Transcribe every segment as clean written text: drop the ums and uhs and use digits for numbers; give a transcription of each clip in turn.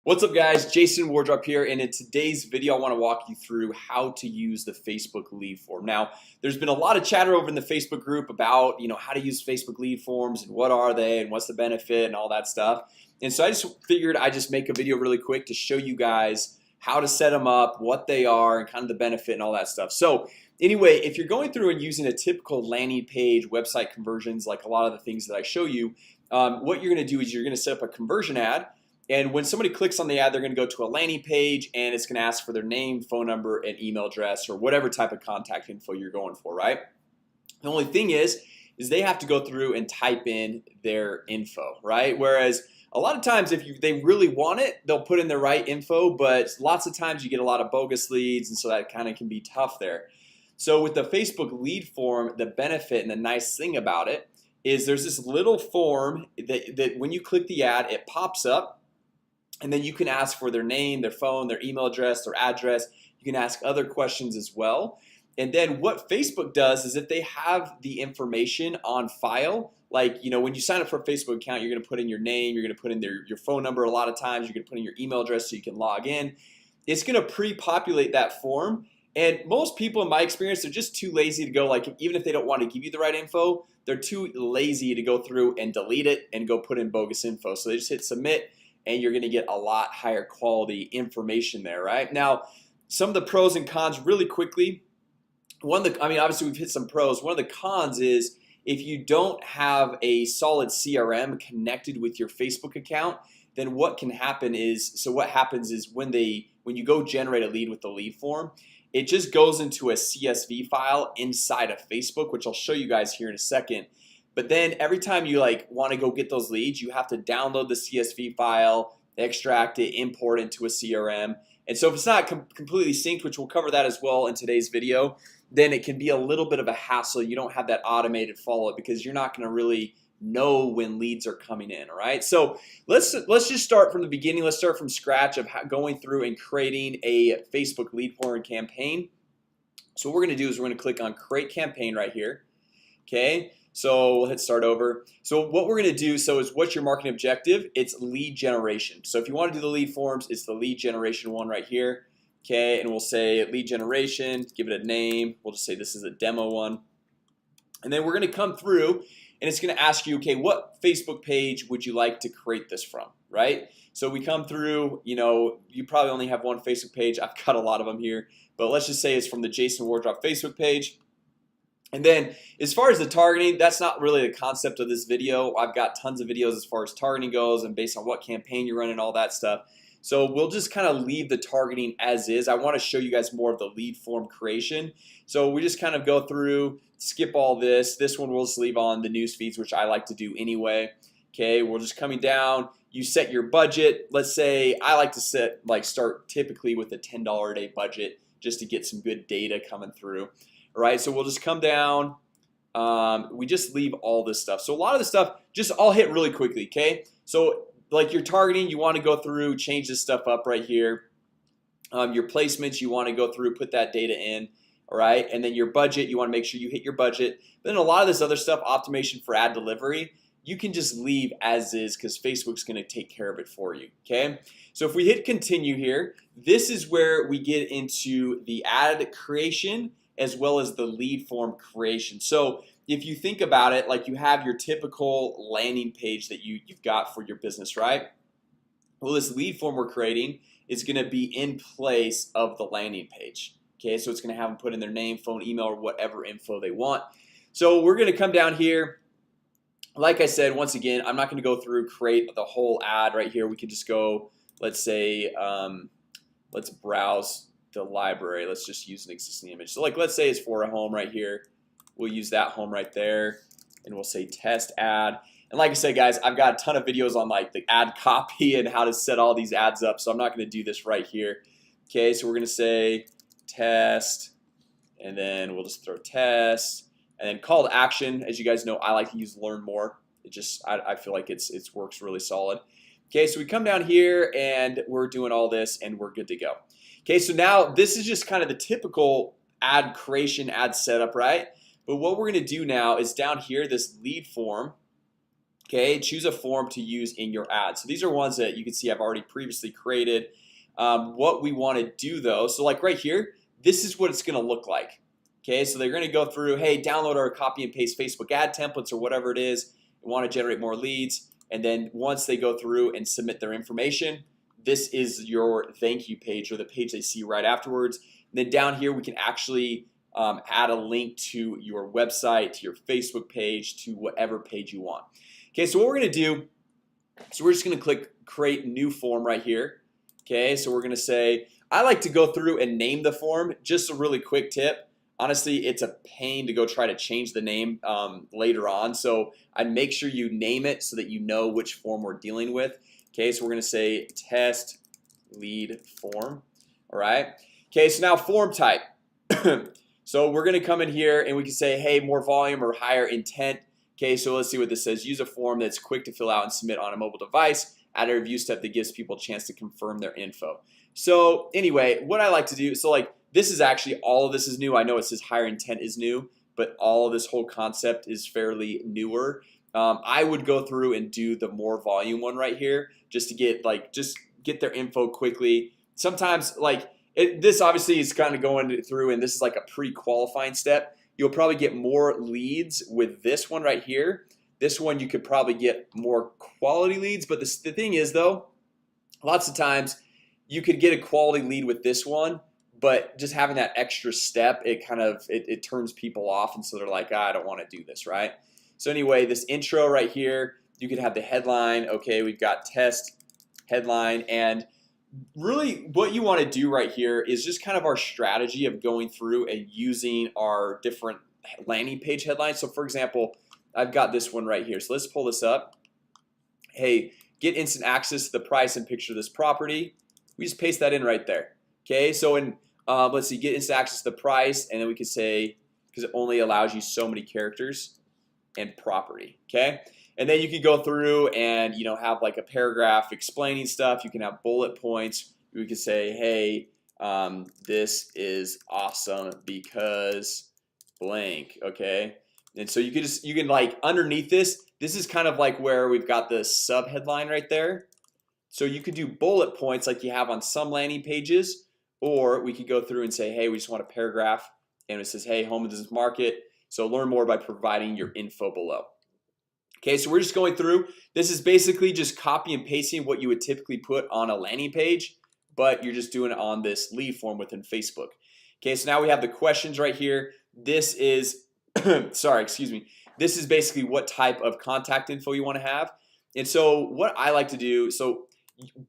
What's up guys, Jason Wardrop here, and in today's video I want to walk you through how to use the Facebook lead form. Now there's been a lot of chatter over in the Facebook group about how to use Facebook lead forms and what are they and what's the benefit and all that stuff. And so I just figured I'd just make a video really quick to show you guys how to set them up, what they are, and kind of the benefit and all that stuff. So anyway, if you're going through and using a typical landing page website conversions, like a lot of the things that I show you, what you're gonna do is you're gonna set up a conversion ad. And when somebody clicks on the ad, they're gonna go to a landing page and it's gonna ask for their name, phone number, and email address, or whatever type of contact info you're going for, right? The only thing is they have to go through and type in their info, right? Whereas a lot of times if they really want it, they'll put in the right info, but lots of times you get a lot of bogus leads, and so that kind of can be tough there. So with the Facebook lead form, the benefit and the nice thing about it is there's this little form that when you click the ad, it pops up. And then you can ask for their name, their phone, their email address, their address. You can ask other questions as well. And then what Facebook does is if they have the information on file, like when you sign up for a Facebook account, you're gonna put in your name, you're gonna put in your phone number. A lot of times you're gonna put in your email address so you can log in. It's gonna pre-populate that form. And most people in my experience, they're just too lazy to go, like, even if they don't want to give you the right info, they're too lazy to go through and delete it and go put in bogus info. So they just hit submit, and you're gonna get a lot higher quality information there. Right now, some of the pros and cons really quickly. Obviously we've hit some pros. One of the cons is if you don't have a solid CRM connected with your Facebook account, then what can happen is, what happens is when you go generate a lead with the lead form, it just goes into a CSV file inside of Facebook, which I'll show you guys here in a second. But then every time you want to go get those leads, you have to download the CSV file, extract it, import it into a CRM. And so if it's not completely synced, which we'll cover that as well in today's video, then it can be a little bit of a hassle. You don't have that automated follow-up because you're not going to really know when leads are coming in. All right, so let's just start from the beginning. Let's start from scratch of going through and creating a Facebook lead form campaign. So what we're going to do is we're going to click on create campaign right here. Okay, so we'll hit start over. So what we're gonna do is what's your marketing objective? It's lead generation. So if you want to do the lead forms, it's the lead generation one right here. Okay, and we'll say lead generation, give it a name. We'll just say this is a demo one. And then we're gonna come through and it's gonna ask you, okay, what Facebook page would you like to create this from, right? So we come through, you probably only have one Facebook page. I've got a lot of them here, but let's just say it's from the Jason Wardrop Facebook page. And then as far as the targeting, that's not really the concept of this video. I've got tons of videos as far as targeting goes and based on what campaign you're running, all that stuff. So we'll just kind of leave the targeting as is. I want to show you guys more of the lead form creation. So we just kind of go through, skip all this. This one we'll just leave on the news feeds, which I like to do anyway. Okay, we're just coming down. You set your budget. Let's say I like to start typically with a $10 a day budget just to get some good data coming through. All right, so we'll just come down. We just leave all this stuff. So a lot of the stuff I'll hit really quickly. Okay, so like your targeting, you want to go through, change this stuff up right here. Your placements, you want to go through, put that data in. All right, and then your budget, you want to make sure you hit your budget. But then a lot of this other stuff, optimization for ad delivery, you can just leave as is because Facebook's going to take care of it for you. Okay, so if we hit continue here, this is where we get into the ad creation as well as the lead form creation. So if you think about it, like you have your typical landing page that you've got for your business, right? Well, this lead form we're creating is going to be in place of the landing page. Okay, so it's going to have them put in their name, phone, email, or whatever info they want. So we're going to come down here. Like I said, once again, I'm not going to go through create the whole ad right here. We can just go, let's say, let's browse the library. Let's just use an existing image. So let's say it's for a home right here. We'll use that home right there and we'll say test ad. And like I said, guys, I've got a ton of videos on the ad copy and how to set all these ads up, so I'm not going to do this right here. Okay, so we're going to say test, and then we'll just throw test, and then call to action. As you guys know, I like to use learn more. I feel like it works really solid. Okay, so we come down here and we're doing all this and we're good to go. Okay, so now this is just kind of the typical ad creation, ad setup, right? But what we're gonna do now is down here, this lead form, Okay, choose a form to use in your ad. So these are ones that you can see I've already previously created. What we want to do though, so like right here, this is what it's going to look like. Okay, so they're going to go through, hey, download our copy and paste Facebook ad templates or whatever it is. We want to generate more leads. And then once they go through and submit their information, this is your thank you page, or the page they see right afterwards. And then down here we can actually add a link to your website, to your Facebook page, to whatever page you want. Okay, so what we're gonna do, so we're just gonna click create new form right here. Okay, so we're gonna say, I like to go through and name the form. Just a really quick tip, honestly, it's a pain to go try to change the name later on. So I'd make sure you name it so that you know which form we're dealing with. Okay, so we're gonna say test lead form. All right, okay, so now form type. So we're gonna come in here and we can say, hey, more volume or higher intent. Okay, so let's see what this says. Use a form that's quick to fill out and submit on a mobile device. Add a review step that gives people a chance to confirm their info. So anyway, what I like to do, so like this is actually, all of this is new. I know it says higher intent is new, but all of this whole concept is fairly newer. I would go through and do the more volume one right here, just to get just get their info quickly. Sometimes this obviously is kind of going through, and this is like a pre-qualifying step. You'll probably get more leads with this one right here. This one you could probably get more quality leads, but the thing is though, lots of times you could get a quality lead with this one, but just having that extra step, it kind of it turns people off, and so they're like, I don't want to do this, right? So anyway, this intro right here, you could have the headline. Okay, we've got test headline, and really what you want to do right here is just kind of our strategy of going through and using our different landing page headlines. So for example, I've got this one right here, so let's pull this up. Hey, get instant access to the price and picture of this property. We just paste that in right there. Okay, so in let's see, get instant access to the price, and then we could say, because it only allows you so many characters, and property. Okay, and then you can go through and have like a paragraph explaining stuff. You can have bullet points. We could say, hey, this is awesome because blank. Okay, and so you can like underneath this is kind of like where we've got the sub headline right there. So you could do bullet points like you have on some landing pages, or we could go through and say, hey, we just want a paragraph, and it says, hey, home of this market, so learn more by providing your info below. Okay, so we're just going through. This is basically just copy and pasting what you would typically put on a landing page, but you're just doing it on this lead form within Facebook. Okay, so now we have the questions right here. This is sorry, excuse me. This is basically what type of contact info you want to have. And so what I like to do, so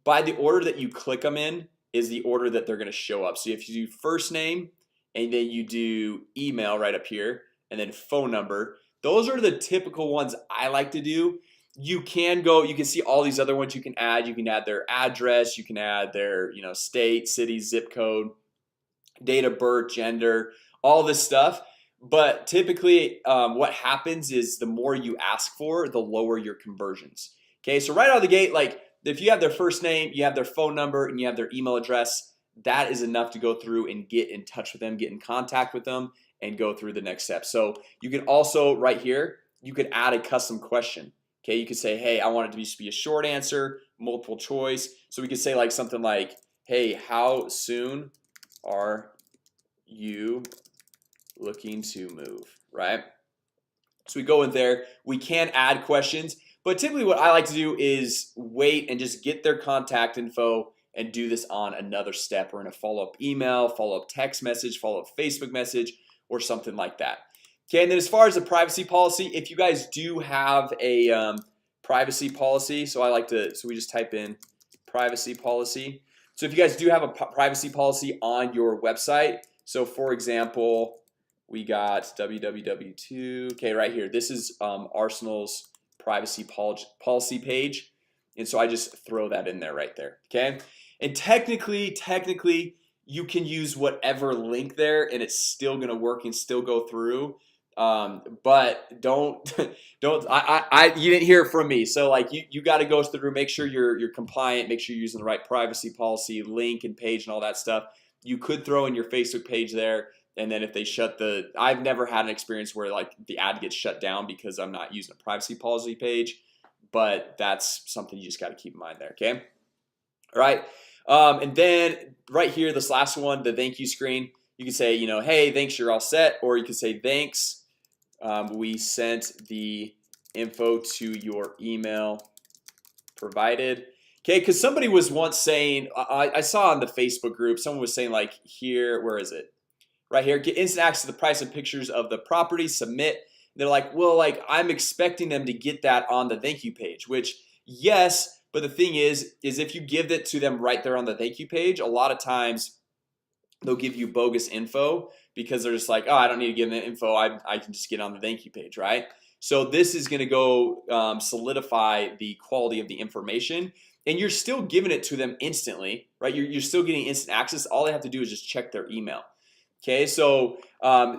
by the order that you click them in is the order that they're going to show up. So if you do first name and then you do email right up here, and then phone number, those are the typical ones I like to do. You can go, you can see all these other ones you can add. You can add their address, you can add their state, city, zip code, date of birth, gender, all this stuff. But typically what happens is the more you ask for, the lower your conversions. Okay, so right out of the gate, like if you have their first name, you have their phone number, and you have their email address, that is enough to go through and get in touch with them, get in contact with them, and go through the next step. So you can also right here, you could add a custom question. Okay, you could say, hey, I want it to be a short answer, multiple choice. So we could say like something like, hey, how soon are you looking to move, right? So we go in there, we can add questions, but typically what I like to do is wait and just get their contact info and do this on another step, or in a follow-up email, follow-up text message, follow-up Facebook message, or something like that. Okay, and then as far as the privacy policy, if you guys do have a privacy policy, so we just type in privacy policy. So if you guys do have a privacy policy on your website, so for example, we got www.2, okay, right here, this is Arsenal's privacy policy page, and so I just throw that in there right there. Okay, and technically you can use whatever link there and it's still gonna work and still go through, but don't you didn't hear it from me. So like you got to go through, make sure you're compliant, make sure you're using the right privacy policy, link and page and all that stuff. You could throw in your Facebook page there, and then if they shut I've never had an experience where like the ad gets shut down because I'm not using a privacy policy page, but that's something you just got to keep in mind there. Okay. All right. And then right here, this last one, the thank you screen, you can say, you know, hey, thanks, you're all set. Or you can say, thanks, we sent the info to your email provided. Okay, because somebody was once saying, I saw on the Facebook group, someone was saying like here, where is it? Right here, get instant access to the price and pictures of the property, submit. They're like, well, like I'm expecting them to get that on the thank you page, which yes, but the thing is if you give it to them right there on the thank you page, a lot of times they'll give you bogus info because they're just like, oh, I don't need to give them the info. I can just get on the thank you page, right? So this is going to go solidify the quality of the information, and you're still giving it to them instantly, right? You're still getting instant access. All they have to do is just check their email. Okay, so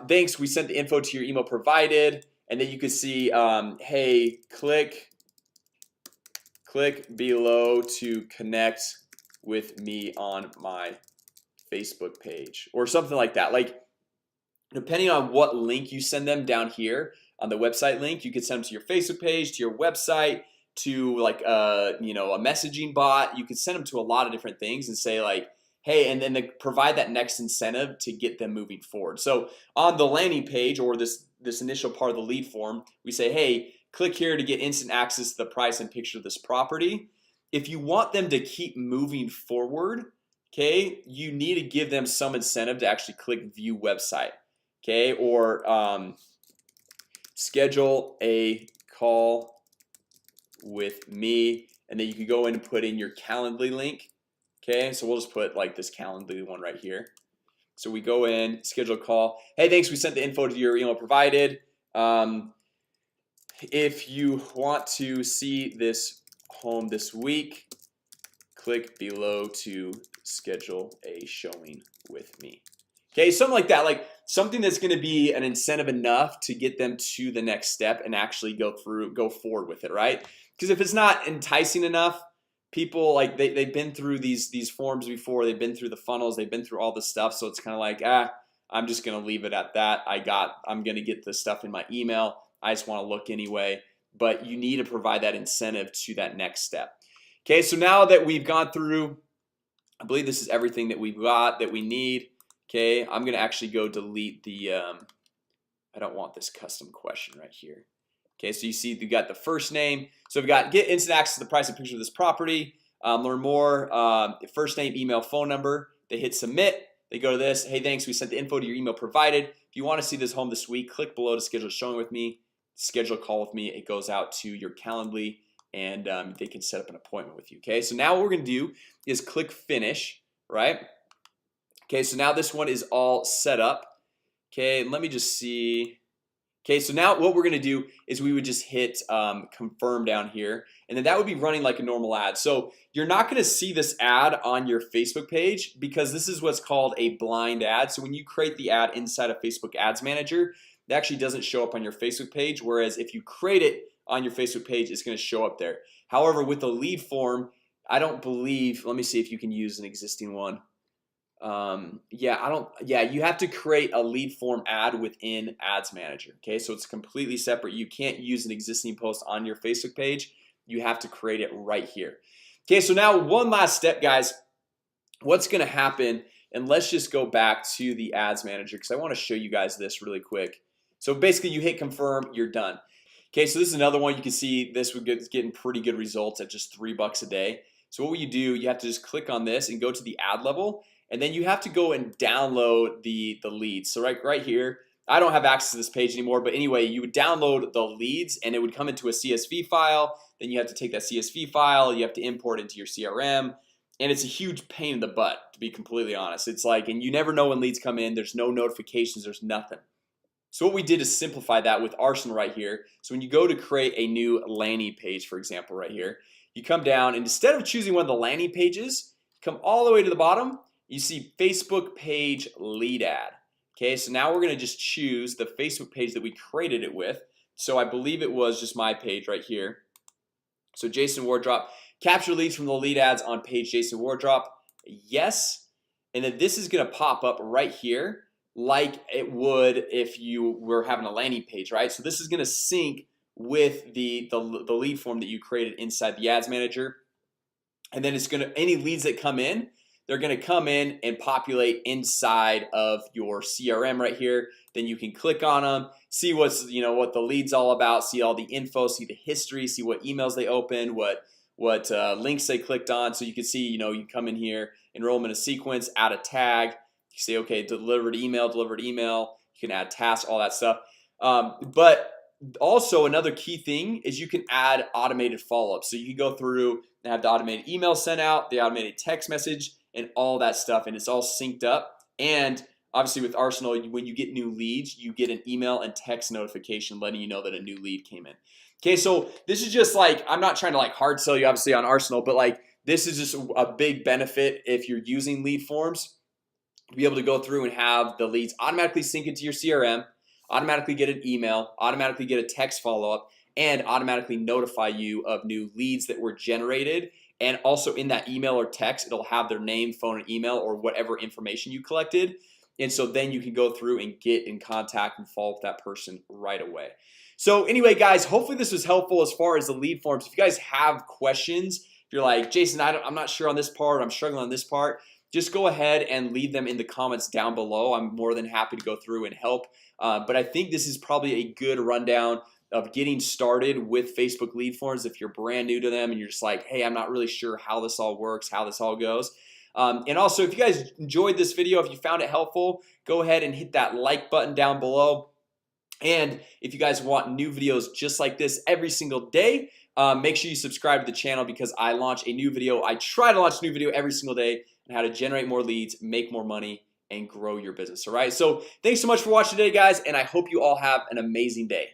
thanks, we sent the info to your email provided, and then you can see, hey, click below to connect with me on my Facebook page or something like that. Like depending on what link you send them down here on the website link, you could send them to your Facebook page, to your website, to like you know, a messaging bot. You could send them to a lot of different things and say like, hey, and then they provide that next incentive to get them moving forward. So on the landing page or this initial part of the lead form, we say, hey, click here to get instant access to the price and picture of this property. If you want them to keep moving forward, okay, you need to give them some incentive to actually click view website. Okay, or schedule a call with me, and then you can go in and put in your Calendly link. Okay, so we'll just put like this Calendly one right here. So we go in, schedule a call. Hey, thanks, we sent the info to your email provided. If you want to see this home this week, click below to schedule a showing with me. Okay, something like that, like something that's going to be an incentive enough to get them to the next step and actually go forward with it, right? Because if it's not enticing enough, people like they've been through these forms before, they've been through the funnels, they've been through all this stuff, so it's kind of like, I'm just gonna leave it at that. I'm gonna get this stuff in my email. I just want to look anyway. But you need to provide that incentive to that next step. Okay, so now that we've gone through, I believe this is everything that we've got that we need. Okay, I'm gonna actually go delete the I don't want this custom question right here. Okay, so you see we got the first name. So we've got get instant access to the price and picture of this property, learn more, first name, email, phone number. They hit submit. They go to this. Hey, thanks, we sent the info to your email provided. If you want to see this home this week, click below to schedule a showing with me. Schedule a call with me. It goes out to your Calendly, and they can set up an appointment with you. Okay, so now what we're gonna do is click finish, right? Okay, so now this one is all set up. Okay, let me just see. Okay, so now what we're gonna do is we would just hit confirm down here, and then that would be running like a normal ad. So you're not gonna see this ad on your Facebook page because this is what's called a blind ad. So when you create the ad inside of Facebook Ads Manager, it actually doesn't show up on your Facebook page, whereas if you create it on your Facebook page, it's gonna show up there. However, with the lead form, I don't believe, let me see if you can use an existing one. Yeah, you have to create a lead form ad within Ads Manager. Okay, so it's completely separate. You can't use an existing post on your Facebook page. You have to create it right here. Okay, so now one last step, guys. What's gonna happen, and let's just go back to the Ads Manager because I want to show you guys this really quick. So basically you hit confirm, you're done. Okay, so this is another one. You can see this would get getting pretty good results at just $3 a day. So what you do, you have to just click on this and go to the ad level, and then you have to go and download the leads. So right here, I don't have access to this page anymore, but anyway, you would download the leads and it would come into a CSV file. Then you have to take that CSV file, you have to import it into your CRM, and it's a huge pain in the butt, to be completely honest. It's like, and you never know when leads come in. There's no notifications, there's nothing. So what we did is simplify that with Arsenal right here. So when you go to create a new landing page, for example, right here, you come down, and instead of choosing one of the landing pages, come all the way to the bottom. You see Facebook page lead ad. Okay, so now we're gonna just choose the Facebook page that we created it with. So I believe it was just my page right here. So Jason Wardrop, capture leads from the lead ads on page Jason Wardrop. Yes, and then this is gonna pop up right here like it would if you were having a landing page, right? So this is gonna sync with the lead form that you created inside the ads manager. And then it's gonna, any leads that come in, they're gonna come in and populate inside of your CRM right here. Then you can click on them, see what's, what the lead's all about, see all the info, see the history, see what emails they opened, what links they clicked on. So you can see, you come in here, enroll them in a sequence, add a tag, you say okay, delivered email. You can add tasks, all that stuff. But also another key thing is you can add automated follow-up. So you can go through and have the automated email sent out, the automated text message, and all that stuff, and it's all synced up. And obviously with Arsenal, when you get new leads, you get an email and text notification letting you know that a new lead came in. Okay, so this is just like, I'm not trying to like hard sell you obviously on Arsenal, but like this is just a big benefit if you're using lead forms, to be able to go through and have the leads automatically sync into your CRM, automatically get an email, automatically get a text follow-up, and automatically notify you of new leads that were generated. And also in that email or text, it'll have their name, phone, and email, or whatever information you collected. And so then you can go through and get in contact and follow up with that person right away. So anyway, guys, hopefully this was helpful as far as the lead forms. If you guys have questions, if you're like, Jason, I'm not sure on this part, I'm struggling on this part, just go ahead and leave them in the comments down below. I'm more than happy to go through and help. But I think this is probably a good rundown of getting started with Facebook lead forms if you're brand new to them and you're just like, hey, I'm not really sure how this all works, how this all goes. And also, if you guys enjoyed this video, if you found it helpful, go ahead and hit that like button down below. And if you guys want new videos just like this every single day, make sure you subscribe to the channel, because I launch a new video. I try to launch a new video every single day on how to generate more leads, make more money, and grow your business. All right, so thanks so much for watching today, guys, and I hope you all have an amazing day.